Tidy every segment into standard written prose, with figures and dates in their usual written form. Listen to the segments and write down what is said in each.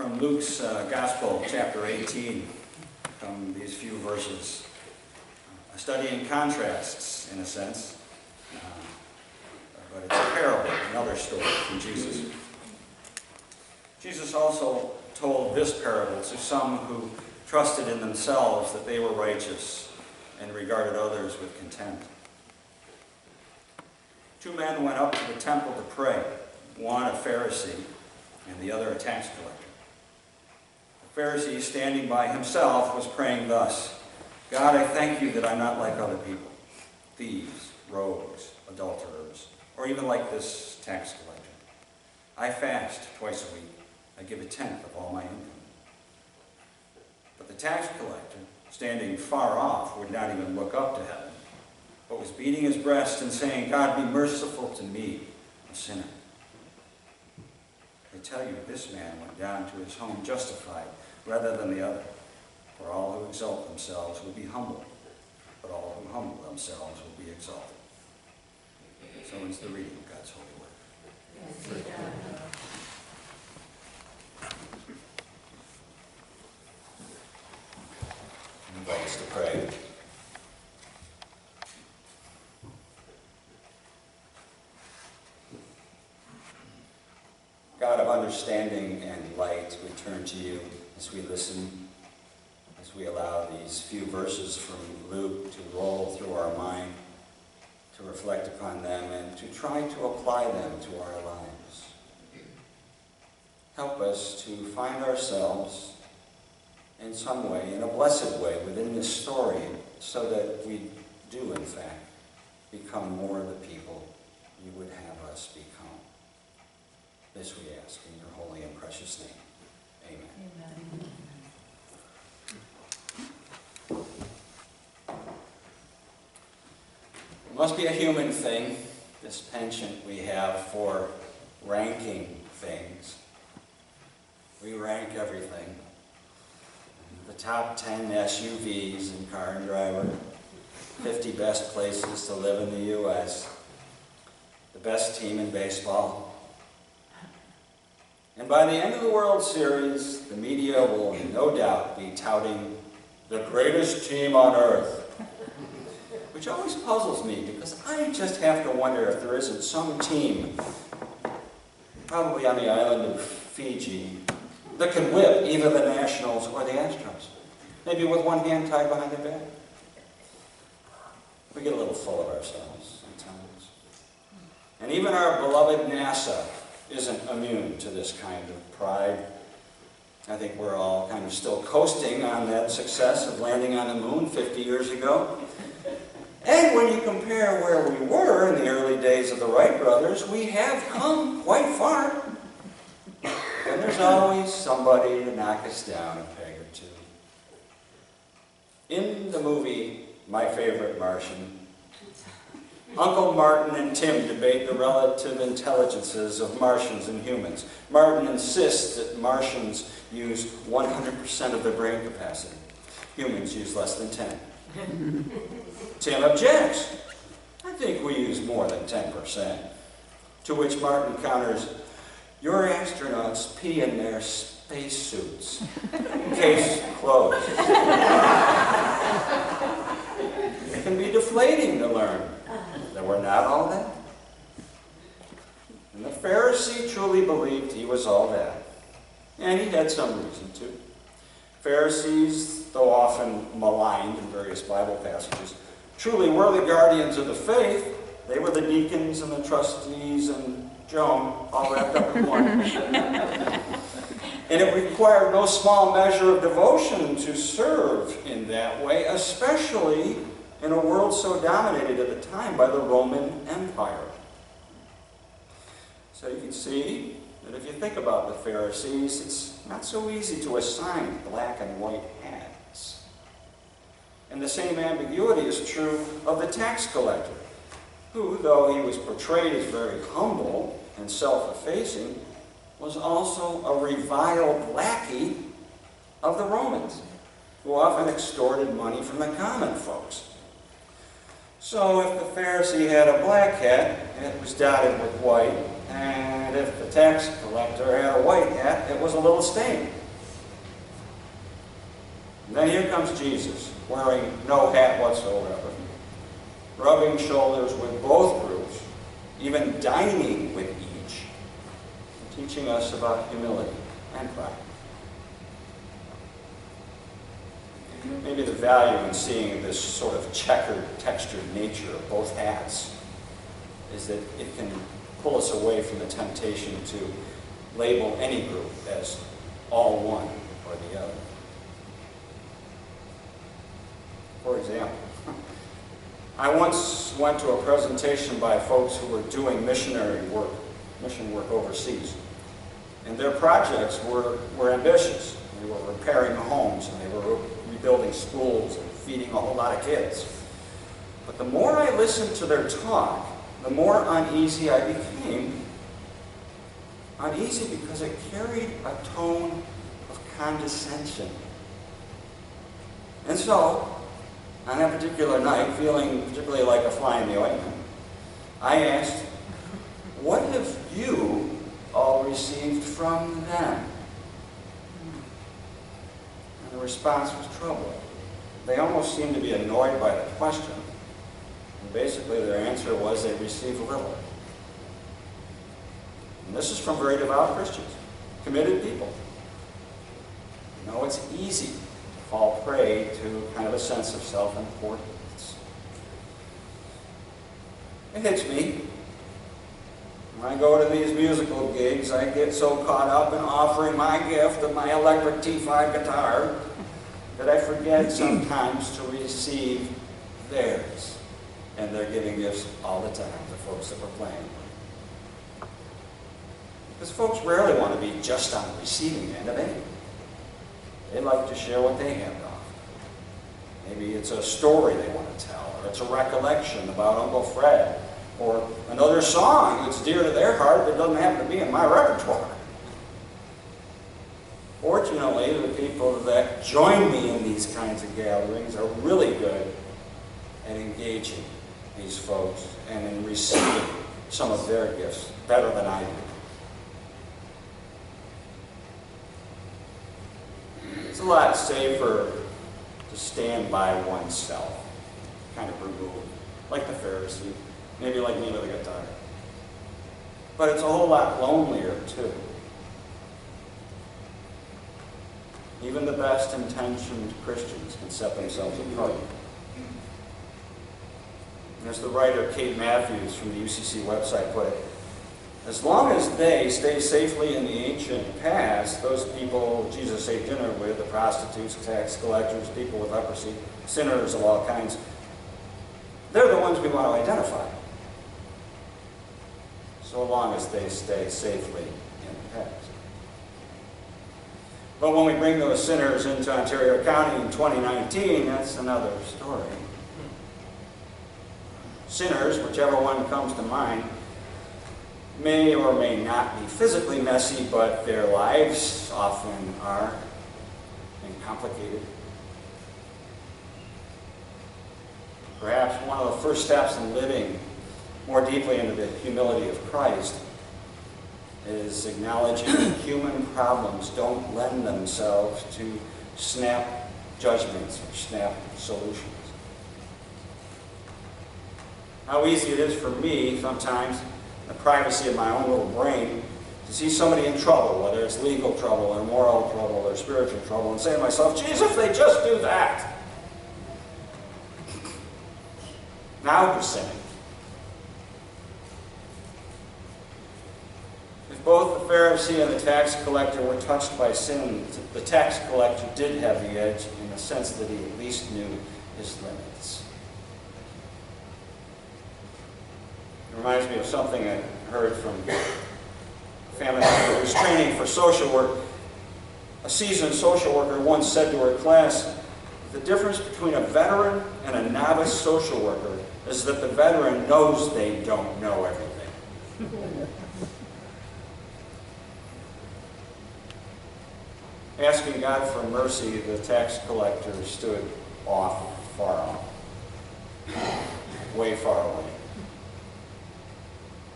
From Luke's Gospel, chapter 18, come these few verses. A study in contrasts, in a sense, but it's a parable, another story from Jesus. Jesus also told this parable to some who trusted in themselves that they were righteous and regarded others with contempt. Two men went up to the temple to pray, one a Pharisee and the other a tax collector. The Pharisee, standing by himself, was praying thus: God, I thank you that I'm not like other people, thieves, rogues, adulterers, or even like this tax collector. I fast twice a week. I give a tenth of all my income. But the tax collector, standing far off, would not even look up to heaven, but was beating his breast and saying, God, be merciful to me, a sinner. I tell you, this man went down to his home justified rather than the other. For all who exalt themselves will be humbled, but all who humble themselves will be exalted. So ends the reading of God's holy word. I invite us to pray. God of understanding and light, we turn to you as we listen, as we allow these few verses from Luke to roll through our mind, to reflect upon them and to try to apply them to our lives. Help us to find ourselves in some way, in a blessed way, within this story, so that we do, in fact, become more the people you would have us become. This we ask in your holy and precious name. Amen. Amen. It must be a human thing, this penchant we have for ranking things. We rank everything. The top 10 SUVs in Car and Driver, 50 best places to live in the U.S., the best team in baseball. And by the end of the World Series, the media will no doubt be touting the greatest team on earth. Which always puzzles me, because I just have to wonder if there isn't some team, probably on the island of Fiji, that can whip either the Nationals or the Astros. Maybe with one hand tied behind their back. We get a little full of ourselves sometimes. And even our beloved NASA isn't immune to this kind of pride. I think we're all kind of still coasting on that success of landing on the moon 50 years ago. And when you compare where we were in the early days of the Wright brothers, we have come quite far. And there's always somebody to knock us down a peg or two. In the movie My Favorite Martian, Uncle Martin and Tim debate the relative intelligences of Martians and humans. Martin insists that Martians use 100% of their brain capacity. Humans use less than 10. Tim objects. I think we use more than 10%. To which Martin counters, your astronauts pee in their spacesuits. Case closed. It can be deflating to learn that we're not all that. And the Pharisee truly believed he was all that. And he had some reason to. Pharisees, though often maligned in various Bible passages, truly were the guardians of the faith. They were the deacons and the trustees and Joan, all wrapped up in one. And it required no small measure of devotion to serve in that way, especially in a world so dominated at the time by the Roman Empire. So you can see that if you think about the Pharisees, it's not so easy to assign black and white hats. And the same ambiguity is true of the tax collector, who, though he was portrayed as very humble and self-effacing, was also a reviled lackey of the Romans, who often extorted money from the common folks. So if the Pharisee had a black hat, it was dotted with white, and if the tax collector had a white hat, it was a little stained. And then here comes Jesus, wearing no hat whatsoever, rubbing shoulders with both groups, even dining with each, teaching us about humility and pride. Maybe the value in seeing this sort of checkered, textured nature of both hats is that it can pull us away from the temptation to label any group as all one or the other. For example, I once went to a presentation by folks who were doing mission work overseas. And their projects were ambitious. They were repairing homes, and they were rebuilding schools and feeding a whole lot of kids. But the more I listened to their talk, the more uneasy I became. Uneasy because it carried a tone of condescension. And so, on that particular night, feeling particularly like a fly in the ointment, I asked, "What have you all received from them?" And the response was troubling. They almost seemed to be annoyed by the question. And basically their answer was they received little. And this is from very devout Christians, committed people. You know, it's easy to fall prey to kind of a sense of self-importance. It hits me. When I go to these musical gigs, I get so caught up in offering my gift of my electric T5 guitar that I forget sometimes to receive theirs. And they're giving gifts all the time to folks that we're playing. Because folks rarely want to be just on the receiving end of anything. They like to share what they have to offer. Maybe it's a story they want to tell, or it's a recollection about Uncle Fred, or another song that's dear to their heart that doesn't happen to be in my repertoire. Fortunately, the people that join me in these kinds of gatherings are really good at engaging these folks and in receiving some of their gifts better than I do. It's a lot safer to stand by oneself, kind of removed, like the Pharisee, maybe like me with a guitar. But it's a whole lot lonelier, too. Even the best intentioned Christians can set themselves apart. As the writer Kate Matthews from the UCC website put it, as long as they stay safely in the ancient past, those people Jesus ate dinner with, the prostitutes, tax collectors, people with leprosy, sinners of all kinds, they're the ones we want to identify. So long as they stay safely in the past. But when we bring those sinners into Ontario County in 2019, that's another story. Sinners, whichever one comes to mind, may or may not be physically messy, but their lives often are, and complicated. Perhaps one of the first steps in living more deeply into the humility of Christ is acknowledging that human problems don't lend themselves to snap judgments or snap solutions. How easy it is for me sometimes, in the privacy of my own little brain, to see somebody in trouble, whether it's legal trouble or moral trouble or spiritual trouble, and say to myself, geez, if they just do that. Now who's sinning? If both the Pharisee and the tax collector were touched by sin, the tax collector did have the edge in the sense that he at least knew his limits. It reminds me of something I heard from a family member who was training for social work. A seasoned social worker once said to her class, the difference between a veteran and a novice social worker is that the veteran knows they don't know everything. Asking God for mercy, the tax collector stood far off. way far away.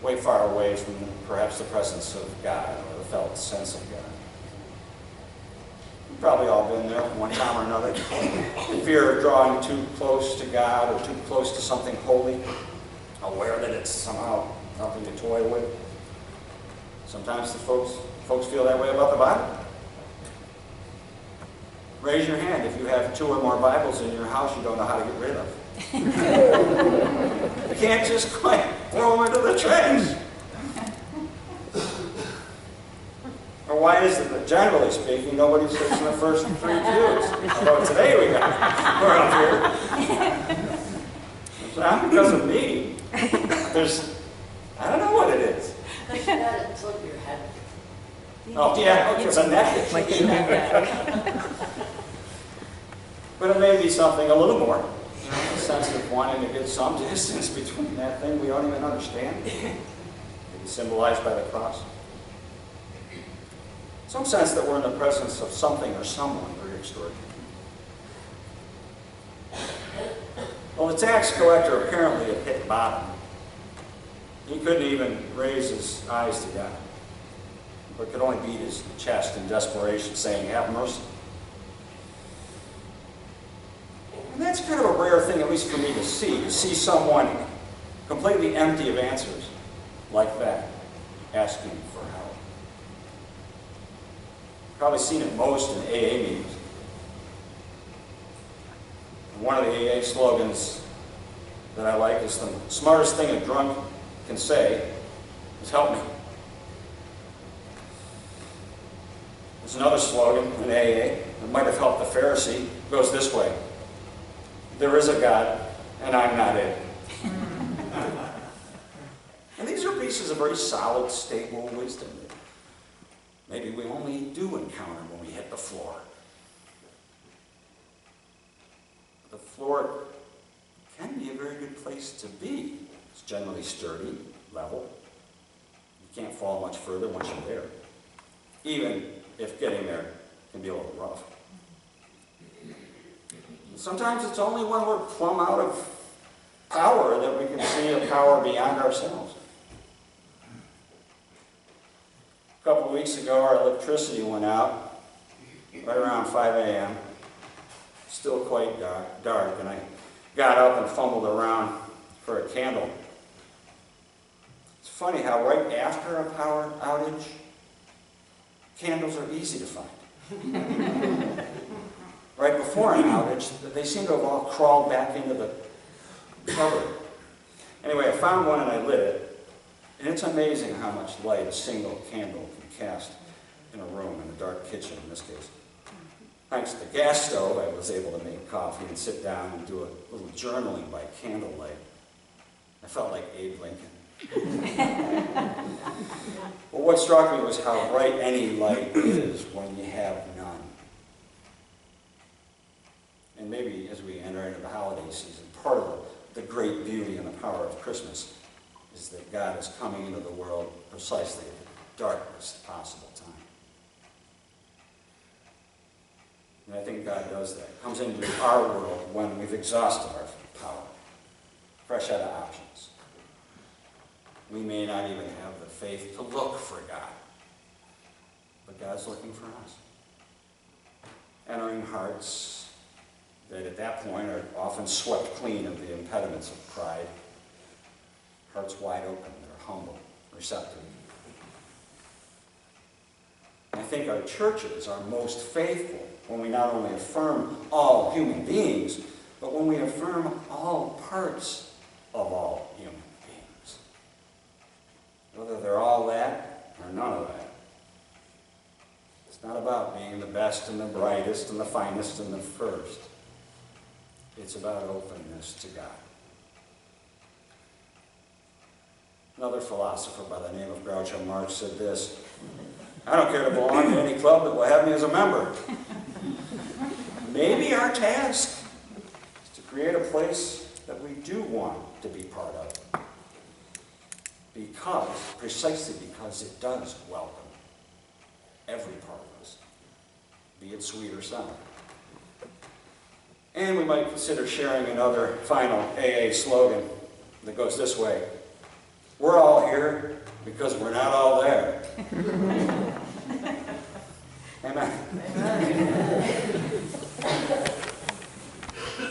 Way far away from perhaps the presence of God or the felt sense of God. We've probably all been there one time or another. The fear of drawing too close to God or too close to something holy, aware that it's somehow something to toy with. Sometimes the folks feel that way about the Bible. Raise your hand if you have 2 or more Bibles in your house you don't know how to get rid of. You can't just quite throw them into the trash. Or why is it that, generally speaking, nobody sits in the first 3 pews? Although today we're up here. It's not because of me. I don't know what it is. You got to tilt your head. Oh, yeah, because I'm naked. But it may be something a little more. A sense of wanting to get some distance between that thing we don't even understand. Maybe symbolized by the cross. Some sense that we're in the presence of something or someone very extraordinary. Well, the tax collector apparently had hit bottom. He couldn't even raise his eyes to God, but could only beat his chest in desperation, saying, "Have mercy." And that's kind of a rare thing, at least for me, to see someone completely empty of answers like that, asking for help. Probably seen it most in AA meetings. One of the AA slogans that I like is, "The smartest thing a drunk can say is help me." There's another slogan in AA that might have helped the Pharisee. It goes this way: "There is a God, and I'm not it." And these are pieces of very solid, stable wisdom that maybe we only do encounter when we hit the floor. The floor can be a very good place to be. It's generally sturdy, level. You can't fall much further once you're there, even if getting there can be a little rough. Sometimes it's only when we're plumb out of power that we can see a power beyond ourselves. A couple of weeks ago, our electricity went out right around 5 a.m. Still quite dark, and I got up and fumbled around for a candle. It's funny how right after a power outage, candles are easy to find. Right before an outage, they seem to have all crawled back into the cupboard. Anyway, I found one and I lit it, and it's amazing how much light a single candle can cast in a room, in a dark kitchen in this case. Thanks to the gas stove, I was able to make coffee and sit down and do a little journaling by candlelight. I felt like Abe Lincoln. Well, what struck me was how bright any light is when you have none. And maybe as we enter into the holiday season, part of the great beauty and the power of Christmas is that God is coming into the world precisely at the darkest possible time. And I think God does that. Comes into our world when we've exhausted our power, fresh out of options. We may not even have the faith to look for God, but God's looking for us. Entering hearts that at that point are often swept clean of the impediments of pride. Hearts wide open, they're humble, receptive. I think our churches are most faithful when we not only affirm all human beings, but when we affirm all parts of all human beings. Whether they're all that or none of that. It's not about being the best and the brightest and the finest and the first. It's about openness to God. Another philosopher by the name of Groucho Marx said this: "I don't care to belong to any club that will have me as a member. Maybe our task is to create a place that we do want to be part of. Precisely because it does welcome every part of us, be it sweet or sour." And we might consider sharing another final AA slogan that goes this way. We're all here because we're not all there. Amen.